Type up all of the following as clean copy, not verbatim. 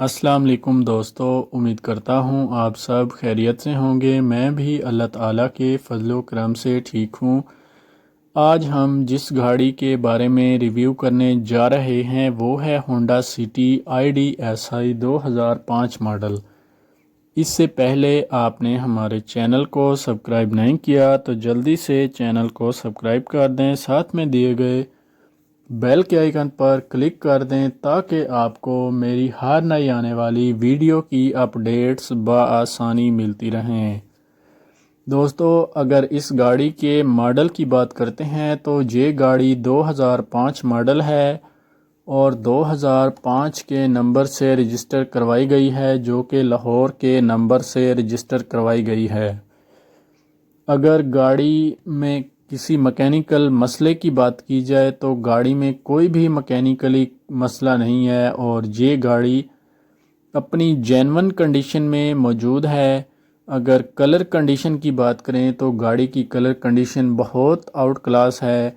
السلام علیکم دوستو، امید کرتا ہوں آپ سب خیریت سے ہوں گے۔ میں بھی اللہ تعالیٰ کے فضل و کرم سے ٹھیک ہوں۔ آج ہم جس گاڑی کے بارے میں ریویو کرنے جا رہے ہیں وہ ہے ہونڈا سٹی IDSI 2005 ماڈل۔ اس سے پہلے آپ نے ہمارے چینل کو سبسکرائب نہیں کیا تو جلدی سے چینل کو سبسکرائب کر دیں، ساتھ میں دیے گئے بیل کے آئیکن پر کلک کر دیں تاکہ آپ کو میری ہر نئی آنے والی ویڈیو کی اپڈیٹس بآسانی ملتی رہیں۔ دوستو، اگر اس گاڑی کے ماڈل کی بات کرتے ہیں تو یہ گاڑی 2005 ماڈل ہے اور 2005 کے نمبر سے رجسٹر کروائی گئی ہے، جو کہ لاہور کے نمبر سے رجسٹر کروائی گئی ہے۔ اگر گاڑی میں کسی مکینیکل مسئلے کی بات کی جائے تو گاڑی میں کوئی بھی مکینیکلی مسئلہ نہیں ہے اور یہ گاڑی اپنی جینون کنڈیشن میں موجود ہے۔ اگر کلر کنڈیشن کی بات کریں تو گاڑی کی کلر کنڈیشن بہت آؤٹ کلاس ہے۔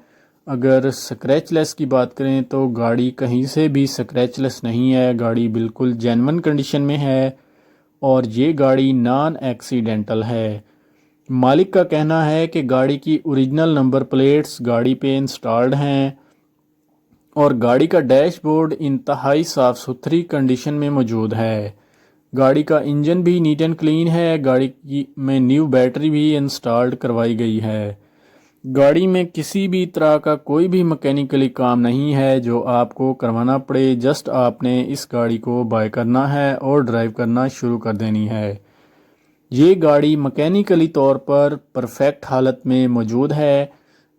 اگر سکریچ لیس کی بات کریں تو گاڑی کہیں سے بھی سکریچ لیس نہیں ہے، گاڑی بالکل جینون کنڈیشن میں ہے اور یہ گاڑی نان ایکسیڈنٹل ہے۔ مالک کا کہنا ہے کہ گاڑی کی اوریجنل نمبر پلیٹس گاڑی پہ انسٹالڈ ہیں اور گاڑی کا ڈیش بورڈ انتہائی صاف ستھری کنڈیشن میں موجود ہے۔ گاڑی کا انجن بھی نیٹ اینڈ کلین ہے، گاڑی میں نیو بیٹری بھی انسٹالڈ کروائی گئی ہے۔ گاڑی میں کسی بھی طرح کا کوئی بھی مکینیکلی کام نہیں ہے جو آپ کو کروانا پڑے، جسٹ آپ نے اس گاڑی کو بائی کرنا ہے اور ڈرائیو کرنا شروع کر دینی ہے۔ یہ گاڑی مکینیکلی طور پر پرفیکٹ حالت میں موجود ہے۔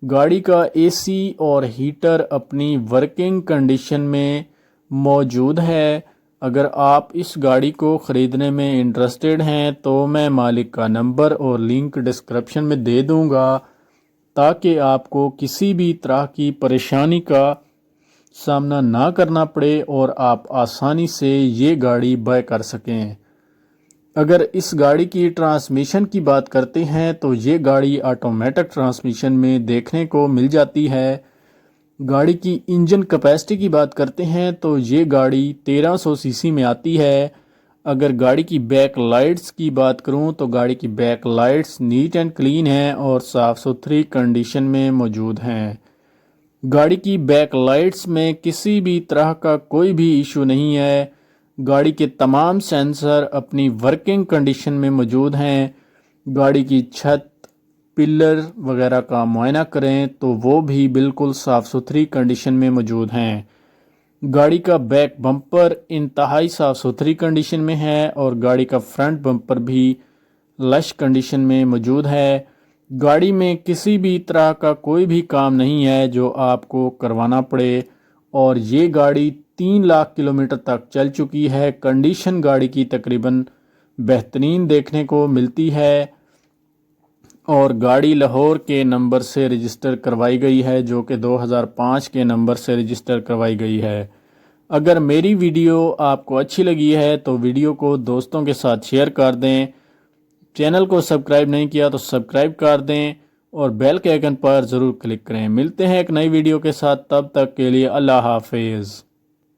گاڑی کا AC اور ہیٹر اپنی ورکنگ کنڈیشن میں موجود ہے۔ اگر آپ اس گاڑی کو خریدنے میں انٹرسٹڈ ہیں تو میں مالک کا نمبر اور لنک ڈسکرپشن میں دے دوں گا تاکہ آپ کو کسی بھی طرح کی پریشانی کا سامنا نہ کرنا پڑے اور آپ آسانی سے یہ گاڑی بائی کر سکیں۔ اگر اس گاڑی کی ٹرانسمیشن کی بات کرتے ہیں تو یہ گاڑی آٹومیٹک ٹرانسمیشن میں دیکھنے کو مل جاتی ہے۔ گاڑی کی انجن کیپیسٹی کی بات کرتے ہیں تو یہ گاڑی 1300 cc میں آتی ہے۔ اگر گاڑی کی بیک لائٹس کی بات کروں تو گاڑی کی back lights neat and clean ہیں اور صاف ستھری کنڈیشن میں موجود ہیں۔ گاڑی کی بیک لائٹس میں کسی بھی طرح کا کوئی بھی ایشو نہیں ہے۔ گاڑی کے تمام سینسر اپنی ورکنگ کنڈیشن میں موجود ہیں۔ گاڑی کی چھت، پلر وغیرہ کا معائنہ کریں تو وہ بھی بالکل صاف ستھری کنڈیشن میں موجود ہیں۔ گاڑی کا بیک بمپر انتہائی صاف ستھری کنڈیشن میں ہے اور گاڑی کا فرنٹ بمپر بھی لش کنڈیشن میں موجود ہے۔ گاڑی میں کسی بھی طرح کا کوئی بھی کام نہیں ہے جو آپ کو کروانا پڑے اور یہ گاڑی 3 لاکھ کلومیٹر تک چل چکی ہے۔ کنڈیشن گاڑی کی تقریباً بہترین دیکھنے کو ملتی ہے اور گاڑی لاہور کے نمبر سے رجسٹر کروائی گئی ہے، جو کہ 2005 کے نمبر سے رجسٹر کروائی گئی ہے۔ اگر میری ویڈیو آپ کو اچھی لگی ہے تو ویڈیو کو دوستوں کے ساتھ شیئر کر دیں۔ چینل کو سبسکرائب نہیں کیا تو سبسکرائب کر دیں اور بیل کے آئیکن پر ضرور کلک کریں۔ ملتے ہیں ایک نئی ویڈیو کے ساتھ، تب تک کے لیے اللہ حافظ۔